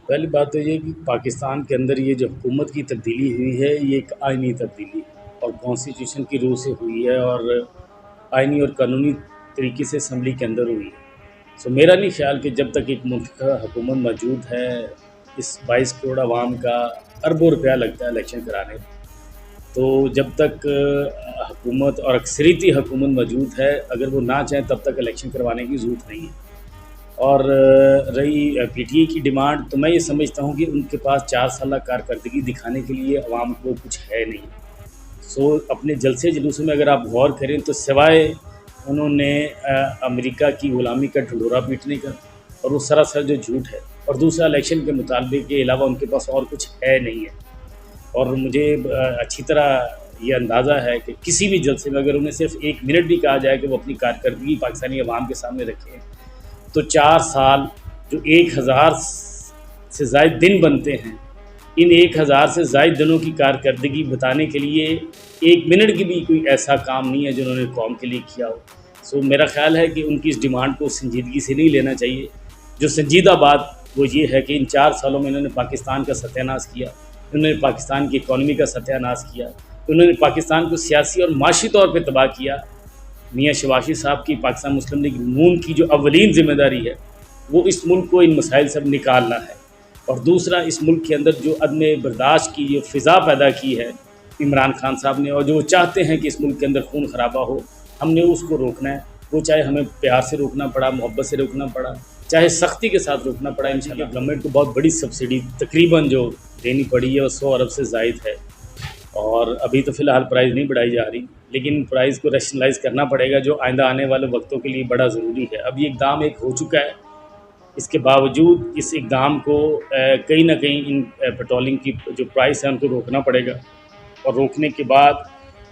پہلی بات تو یہ کہ پاکستان کے اندر یہ جو حکومت کی تبدیلی ہوئی ہے یہ ایک آئینی تبدیلی ہے اور کانسٹیٹیوشن کی روح سے ہوئی ہے اور آئینی اور قانونی طریقے سے اسمبلی کے اندر ہوئی ہے۔ سو میرا نہیں خیال کہ جب تک ایک منتخب حکومت موجود ہے، اس 22 کروڑ عوام کا اربوں روپیہ لگتا ہے الیکشن کرانے، تو جب تک حکومت اور اکثریتی حکومت موجود ہے، اگر وہ نہ چاہیں تب تک الیکشن کروانے کی ضرورت نہیں ہے۔ اور رہی پی ٹی اے کی ڈیمانڈ، تو میں یہ سمجھتا ہوں کہ ان کے پاس 4 سالہ کارکردگی دکھانے کے لیے عوام کو کچھ ہے نہیں۔ سو اپنے جلسے جلوسوں میں اگر آپ غور کریں تو سوائے انہوں نے امریکہ کی غلامی کا ڈھنڈورا پیٹنے کا، اور وہ سراسر جو جھوٹ ہے، اور دوسرا الیکشن کے مطالبے کے علاوہ ان کے پاس اور کچھ ہے نہیں ہے۔ اور مجھے اچھی طرح یہ اندازہ ہے کہ کسی بھی جلسے میں اگر انہیں صرف 1 منٹ بھی کہا جائے کہ وہ اپنی کارکردگی پاکستانی عوام کے سامنے رکھیں، تو 4 سال جو 1000 سے زائد دن بنتے ہیں، ان 1000 سے زائد دنوں کی کارکردگی بتانے کے لیے 1 منٹ کی بھی کوئی ایسا کام نہیں ہے جو انہوں نے قوم کے لیے کیا ہو۔ سو میرا خیال ہے کہ ان کی اس ڈیمانڈ کو سنجیدگی سے نہیں لینا چاہیے۔ جو سنجیدہ بات وہ یہ ہے کہ ان 4 سالوں میں انہوں نے پاکستان کا ستیہ ناش کیا، انہوں نے پاکستان کی اکانومی کا ستیہ ناش کیا، انہوں نے پاکستان کو سیاسی اور معاشی طور پہ تباہ کیا۔ میاں شواشی صاحب کی پاکستان مسلم لیگ نون کی جو اولین ذمہ داری ہے وہ اس ملک کو ان مسائل سے نکالنا ہے، اور دوسرا اس ملک کے اندر جو عدم برداشت کی جو فضا پیدا کی ہے عمران خان صاحب نے، اور جو وہ چاہتے ہیں کہ اس ملک کے اندر خون خرابہ ہو، ہم نے اس کو روکنا ہے۔ وہ چاہے ہمیں پیار سے روکنا پڑا، محبت سے روکنا پڑا، چاہے سختی کے ساتھ روکنا پڑا، انشاءاللہ گورنمنٹ کو بہت بڑی سبسڈی تقریباً جو دینی پڑی ہے وہ 100 ارب سے زائد ہے، اور ابھی تو فی الحال پرائز نہیں بڑھائی جا رہی، لیکن پرائز کو ریشنلائز کرنا پڑے گا جو آئندہ آنے والے وقتوں کے لیے بڑا ضروری ہے۔ اب یہ اقدام ایک ہو چکا ہے، اس کے باوجود اس اقدام کو کہیں نہ کہیں ان پیٹرولنگ کی جو پرائس ہے ان کو روکنا پڑے گا، اور روکنے کے بعد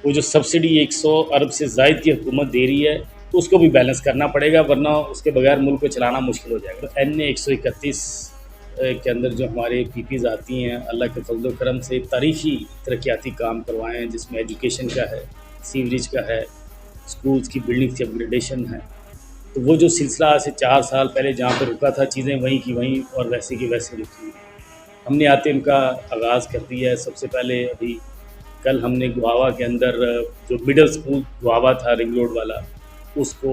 وہ جو سبسڈی 100 ارب سے زائد کی حکومت دے رہی ہے اس کو بھی بیلنس کرنا پڑے گا، ورنہ اس کے بغیر ملک کو چلانا مشکل ہو جائے گا۔ این 131 کے اندر جو ہمارے پی پیز آتی ہیں، اللہ کے فضل و کرم سے تاریخی ترقیاتی کام کروائے ہیں، جس میں ایجوکیشن کا ہے، سیوریج کا ہے، سکولز کی بلڈنگ کی اپگریڈیشن ہے۔ تو وہ جو سلسلہ آج سے 4 سال پہلے جہاں پہ رکا تھا، چیزیں وہیں کی وہیں اور ویسے کی ویسے رکی ہوئی ہیں۔ ہم نے آتے ان کا آغاز کر دیا ہے۔ سب سے پہلے ابھی کل ہم نے گواوا کے اندر جو مڈل سکول گواوا تھا رنگ روڈ والا، اس کو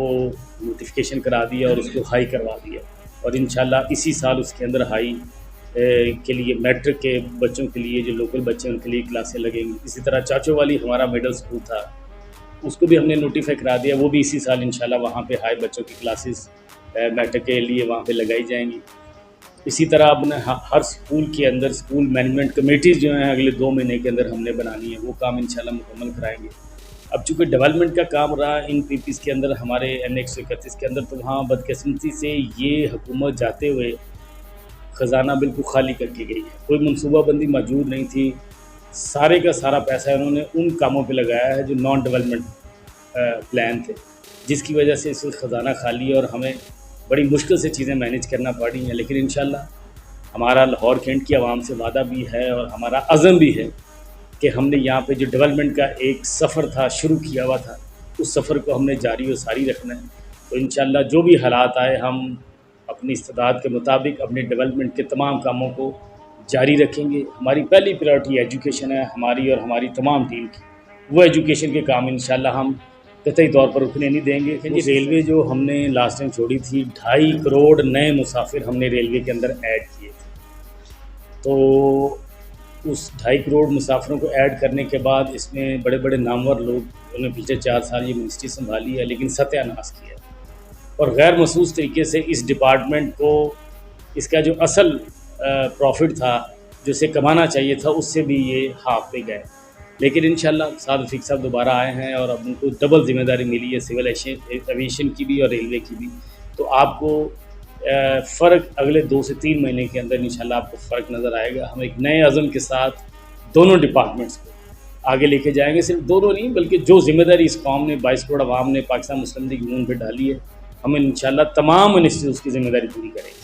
نوٹیفیکیشن کرا دیا اور اس کو ہائی کروا دیا، اور انشاءاللہ اسی سال اس کے اندر ہائی کے لیے میٹرک کے بچوں کے لیے جو لوکل بچے ہیں ان کے لیے کلاسیں لگیں گی۔ اسی طرح چاچو والی ہمارا مڈل سکول تھا، اس کو بھی ہم نے نوٹیفائی کرا دیا، وہ بھی اسی سال انشاءاللہ وہاں پہ ہائی بچوں کی کلاسز میٹرک کے لیے وہاں پہ لگائی جائیں گی۔ اسی طرح اب ہر سکول کے اندر سکول مینجمنٹ کمیٹیز جو ہیں اگلے 2 مہینے کے اندر ہم نے بنانی ہے، وہ کام انشاءاللہ مکمل کرائیں گے۔ اب چونکہ ڈیولپمنٹ کا کام رہا ان پی پیز کے اندر، ہمارے این 131 کے اندر، تو وہاں بدقسمتی سے یہ حکومت جاتے ہوئے خزانہ بالکل خالی کر کے گئی ہے، کوئی منصوبہ بندی موجود نہیں تھی، سارے کا سارا پیسہ انہوں نے ان کاموں پہ لگایا ہے جو نان ڈیولپمنٹ پلان تھے، جس کی وجہ سے اس وقت خزانہ خالی ہے اور ہمیں بڑی مشکل سے چیزیں مینیج کرنا پڑی ہیں۔ لیکن انشاءاللہ ہمارا لاہور کینٹ کی عوام سے وعدہ بھی ہے اور ہمارا عزم بھی ہے کہ ہم نے یہاں پہ جو ڈیولپمنٹ کا ایک سفر تھا شروع کیا ہوا تھا، اس سفر کو ہم نے جاری و ساری رکھنا ہے۔ تو انشاءاللہ جو بھی حالات آئے ہم اپنی استعداد کے مطابق اپنے ڈیولپمنٹ کے تمام کاموں کو جاری رکھیں گے۔ ہماری پہلی پریورٹی ایجوکیشن ہے، ہماری اور ہماری تمام ٹیم کی، وہ ایجوکیشن کے کام انشاءاللہ ہم قطعی طور پر رکنے نہیں دیں گے۔ ریلوے جو ہم نے لاسٹ ٹائم چھوڑی تھی، 2.5 کروڑ نئے مسافر ہم نے ریلوے کے اندر ایڈ کیے تھے، تو اس 2.5 کروڑ مسافروں کو ایڈ کرنے کے بعد اس میں بڑے بڑے نامور لوگ، انہوں نے پچھلے 4 سال یہ منسٹری سنبھالی ہے لیکن ستیہ ناش کیا، اور غیر محسوس طریقے سے اس ڈپارٹمنٹ کو اس کا جو اصل پروفٹ تھا جو اسے کمانا چاہیے تھا اس سے بھی یہ ہاف پہ گئے۔ لیکن انشاءاللہ سعد رفیق صاحب دوبارہ آئے ہیں اور اب ان کو ڈبل ذمہ داری ملی ہے، سول ایویشن کی بھی اور ریلوے کی بھی، تو آپ کو فرق اگلے 2 سے 3 مہینے کے اندر انشاءاللہ آپ کو فرق نظر آئے گا۔ ہم ایک نئے عزم کے ساتھ دونوں ڈپارٹمنٹس کو آگے لے کے جائیں گے، صرف دونوں نہیں بلکہ جو ذمہ داری اس قوم نے 22 کروڑ عوام نے پاکستان مسلم لیگ نون پہ ڈالی ہے، ہم انشاءاللہ تمام انسٹیٹیوٹس کی ذمہ داری پوری کریں گے۔